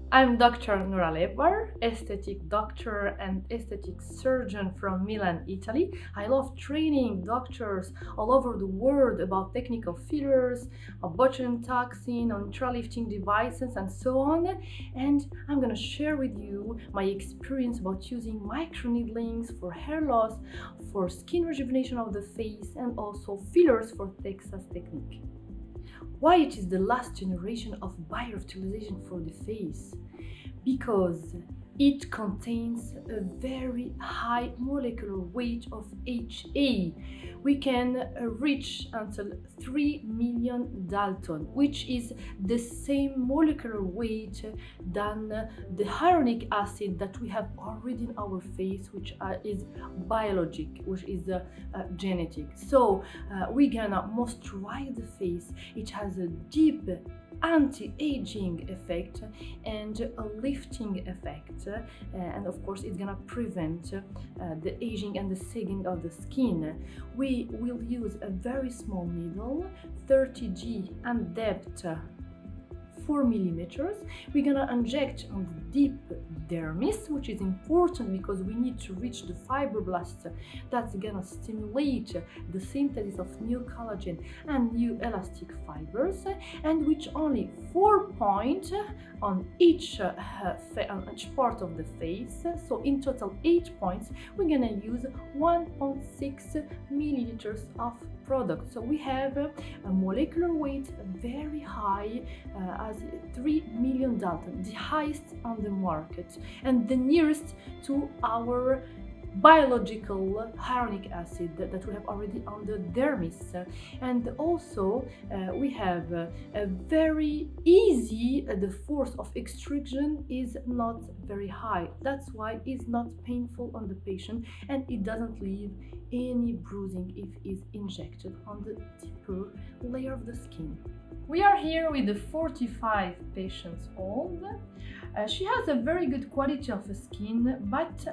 I'm Dr. Nora Lebar, aesthetic doctor and aesthetic surgeon from Milan, Italy. I love training doctors all over the world about technical fillers, botulinum toxin, on ultralifting devices, and so on. And I'm gonna share with you my experience about using microneedlings for hair loss, for skin rejuvenation of the face, and also fillers for Texas technique. Why it is the last generation of biorevitalization for the face? Because it contains a very high molecular weight of HA. We can reach until 3 million Dalton, which is the same molecular weight than the hyaluronic acid that we have already in our face, which is biologic, which is genetic. So we're gonna moisturize the face. It has a deep anti-aging effect and a lifting effect, and of course it's gonna prevent the aging and the sagging of the skin. We will use a very small needle, 30G, and depth 4 millimeters. We're gonna inject on the deep dermis, which is important because we need to reach the fibroblasts that's gonna stimulate the synthesis of new collagen and new elastic fibers, and which only 4 points on each part of the face. So in total 8 points, we're gonna use 1.6 milliliters of product. So we have a molecular weight very high, as 3 million Dalton, the highest on the market and the nearest to our biological hyaluronic acid that we have already on the dermis. And also we have a very easy, the force of extrusion is not very high. That's why it's not painful on the patient and it doesn't leave any bruising if it's injected on the deeper layer of the skin. We are here with a 45 patients old. She has a very good quality of the skin, but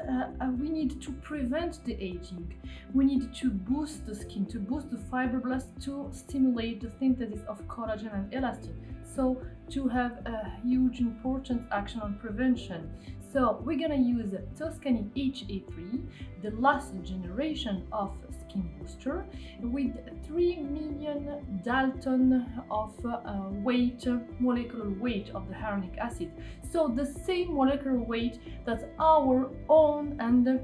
we need to prevent the aging. We need to boost the skin, to boost the fibroblasts, to stimulate the synthesis of collagen and elastin. So to have a huge important action on prevention. So we're gonna use Toskani Ha3, the last generation of skin booster, with 3 million Dalton of weight, molecular weight of the hyaluronic acid. So the same molecular weight that's our own and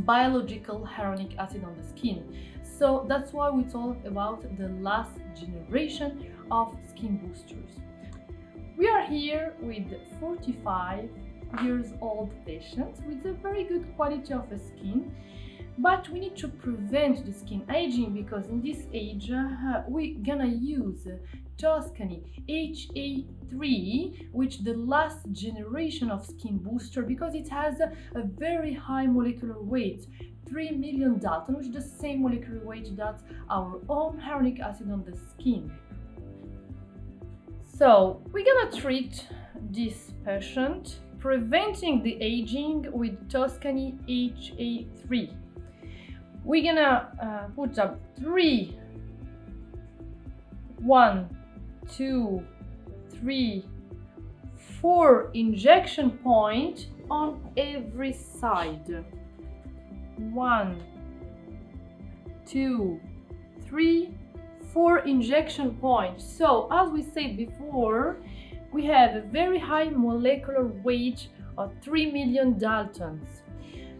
biological hyaluronic acid on the skin. So that's why we talk about the last generation of skin boosters. We are here with 45 years old patients with a very good quality of the skin, but we need to prevent the skin aging because in this age we're gonna use Toskani Ha3, which the last generation of skin booster, because it has a very high molecular weight, 3 million Dalton, which is the same molecular weight that our own hyaluronic acid on the skin. So we're gonna treat this patient, preventing the aging with Toskani Ha3. We're gonna put up 1, 2, 3, 4 injection points on every side. 1, 2, 3, 4 injection points. So as we said before, we have a very high molecular weight of 3 million Daltons.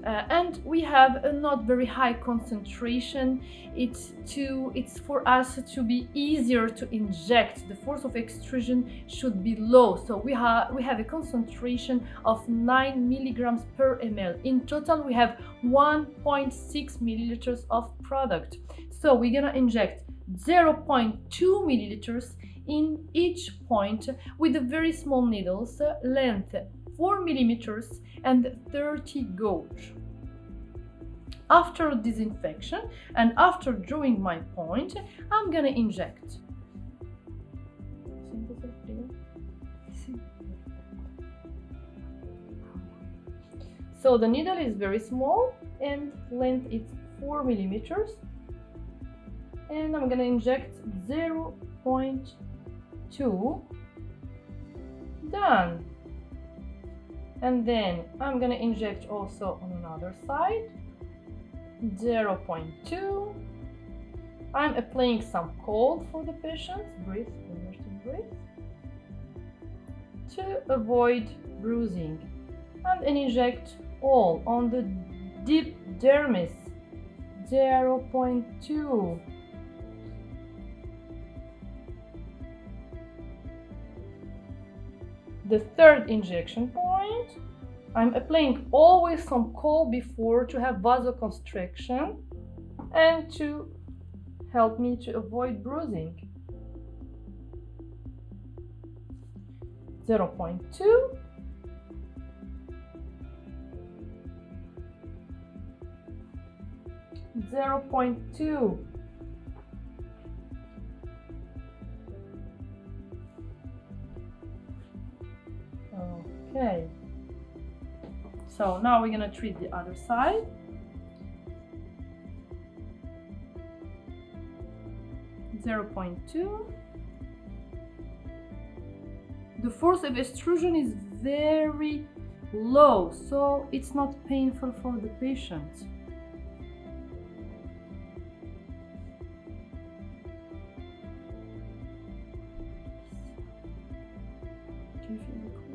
And we have a not very high concentration. It's for us to be easier to inject. The force of extrusion should be low. So we have a concentration of 9 milligrams per ml. In total, we have 1.6 milliliters of product. So we're gonna inject 0.2 milliliters in each point with the very small needles, length 4 millimeters and 30 gauge. After disinfection and after drawing my point, I'm gonna inject. So the needle is very small and length is 4 millimeters, and I'm gonna inject 0.2. Done. And then I'm gonna inject also on another side, 0.2. I'm applying some cold for the patient. Breathe, remember to breathe. To avoid bruising. And inject all on the deep dermis, 0.2. The third injection point, I'm applying always some cold before to have vasoconstriction and to help me to avoid bruising. 0.2. Okay, so now we're gonna treat the other side. .2. The force of extrusion is very low, so it's not painful for the patient. Do you feel the cold?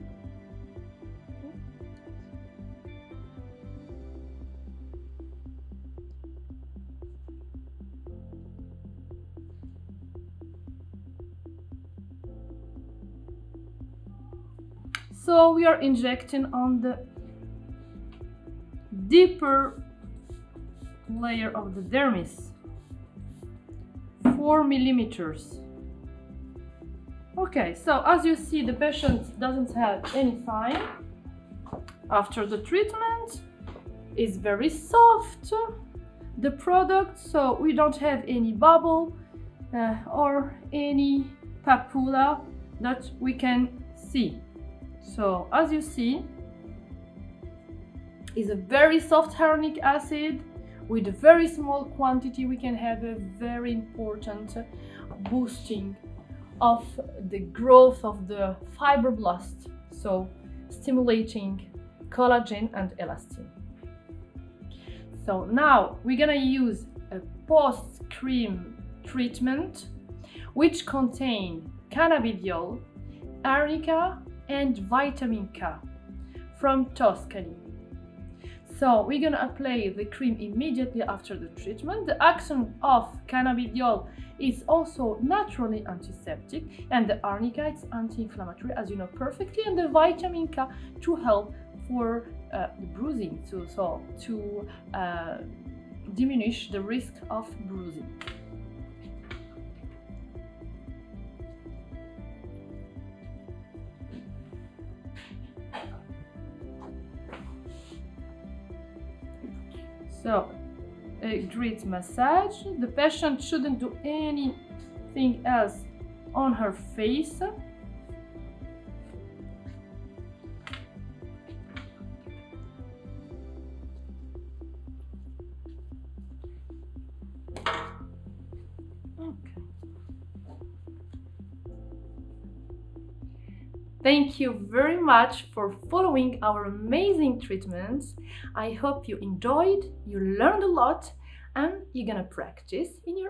So we are injecting on the deeper layer of the dermis, 4 millimeters. Okay, so as you see, the patient doesn't have any sign after the treatment. It's very soft, the product, so we don't have any bubble or any papilla that we can see. So as you see, it's a very soft hyaluronic acid. With a very small quantity, we can have a very important boosting of the growth of the fibroblast, so stimulating collagen and elastin. So now we're gonna use a post-cream treatment which contain cannabidiol, arnica, and vitamin K from Toskani. So we're gonna apply the cream immediately after the treatment. The action of cannabidiol is also naturally antiseptic, and the arnica is anti-inflammatory, as you know perfectly, and the vitamin K to help for the bruising, to diminish the risk of bruising. So, a great massage. The patient shouldn't do anything else on her face. Okay. Thank you very much for following our amazing treatments. I hope you enjoyed, you learned a lot, and you're gonna practice in your